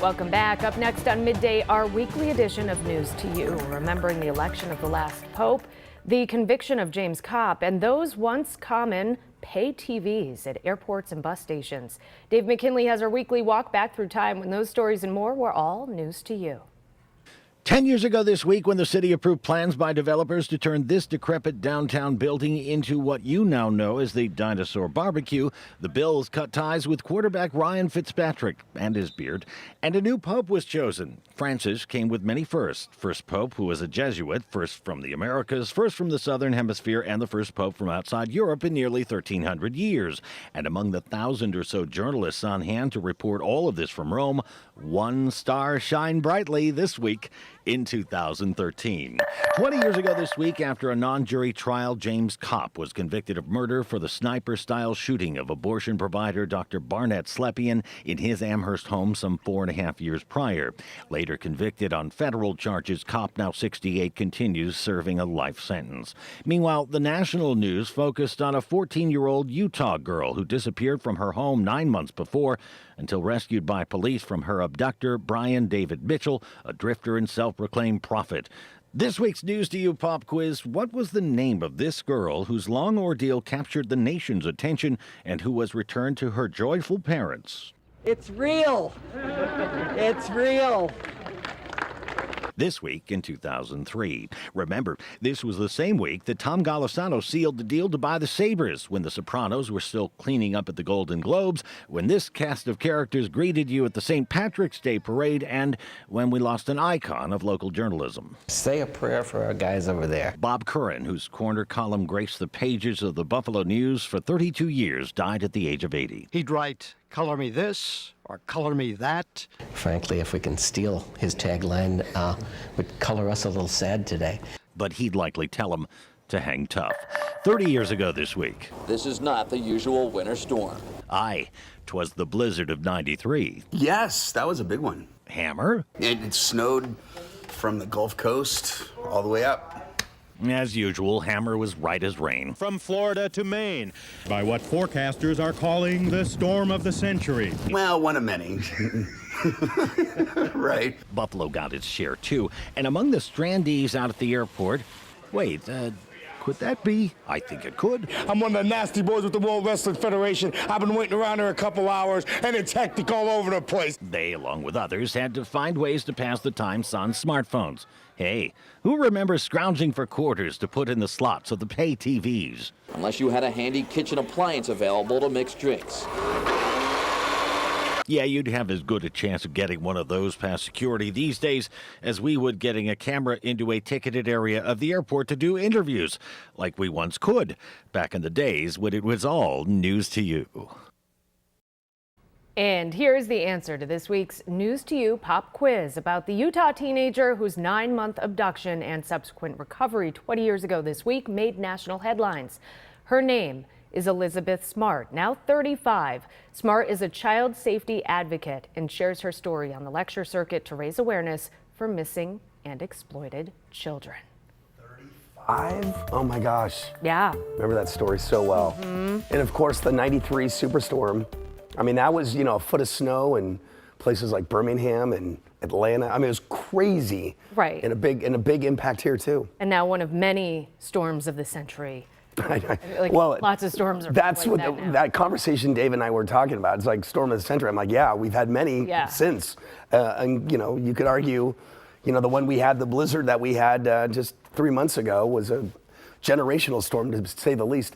Welcome back. Up next on Midday, our weekly edition of News to You, remembering the election of the last pope, the conviction of James Kopp, and those once common pay TVs at airports and bus stations. Dave McKinley has our weekly walk back through time when those stories and more were all news to you. 10 years ago this week, when the city approved plans by developers to turn this decrepit downtown building into what you now know as the Dinosaur Barbecue, the Bills cut ties with quarterback Ryan Fitzpatrick and his beard, and a new pope was chosen. Francis came with many firsts. First pope who was a Jesuit, first from the Americas, first from the Southern Hemisphere, and the first pope from outside Europe in nearly 1,300 years. And among the 1,000 or so journalists on hand to report all of this from Rome, one star shined brightly this week. In 2013. 20 years ago this week, after a non-jury trial, James Kopp was convicted of murder for the sniper-style shooting of abortion provider Dr. Barnett Slepian in his Amherst home some 4.5 years prior. Later convicted on federal charges, Kopp, now 68, continues serving a life sentence. Meanwhile, the national news focused on a 14-year-old Utah girl who disappeared from her home 9 months before until rescued by police from her abductor, Brian David Mitchell, a drifter and self-proclaimed prophet. This week's News to You pop quiz: what was the name of this girl whose long ordeal captured the nation's attention and who was returned to her joyful parents? It's real. It's real. This week in 2003. Remember, this was the same week that Tom Golisano sealed the deal to buy the Sabres, when the Sopranos were still cleaning up at the Golden Globes, when this cast of characters greeted you at the St. Patrick's Day parade, and when we lost an icon of local journalism. Say a prayer for our guys over there. Bob Curran, whose corner column graced the pages of the Buffalo News for 32 years, died at the age of 80. He'd write, "Color me this," or "Color me that." Frankly, if we can steal his tagline, would color us a little sad today. But he'd likely tell him to hang tough. 30 years ago this week. This is not the usual winter storm. Aye, 'twas the blizzard of 93. Yes, that was a big one. Hammer? It snowed from the Gulf Coast all the way up. As usual, Hammer was right as rain. From Florida to Maine, by what forecasters are calling the storm of the century. Well, one of many. Right. Buffalo got its share, too. And among the strandees out at the airport, wait, could that be? I think it could. I'm one of the nasty boys with the World Wrestling Federation. I've been waiting around here a couple hours, and it's hectic all over the place. They, along with others, had to find ways to pass the time on smartphones. Hey, who remembers scrounging for quarters to put in the slots of the pay TVs? Unless you had a handy kitchen appliance available to mix drinks. Yeah, you'd have as good a chance of getting one of those past security these days as we would getting a camera into a ticketed area of the airport to do interviews, like we once could, back in the days when it was all news to you. And here's the answer to this week's News to You pop quiz about the Utah teenager whose 9-month abduction and subsequent recovery 20 years ago this week made national headlines. Her name is Elizabeth Smart, now 35. Smart is a child safety advocate and shares her story on the lecture circuit to raise awareness for missing and exploited children. 35? Oh my gosh. Yeah. Remember that story so well. And of course, the 93 superstorm. I mean, that was, a foot of snow in places like Birmingham and Atlanta. I mean, it was crazy. Right. And a big impact here too. And now one of many storms of the century. Well, lots of storms are that's like what that conversation Dave and I were talking about. It's like storm of the century. I'm like, yeah, we've had many since. And you could argue, the one we had, the blizzard that we had just 3 months ago, was a generational storm, to say the least.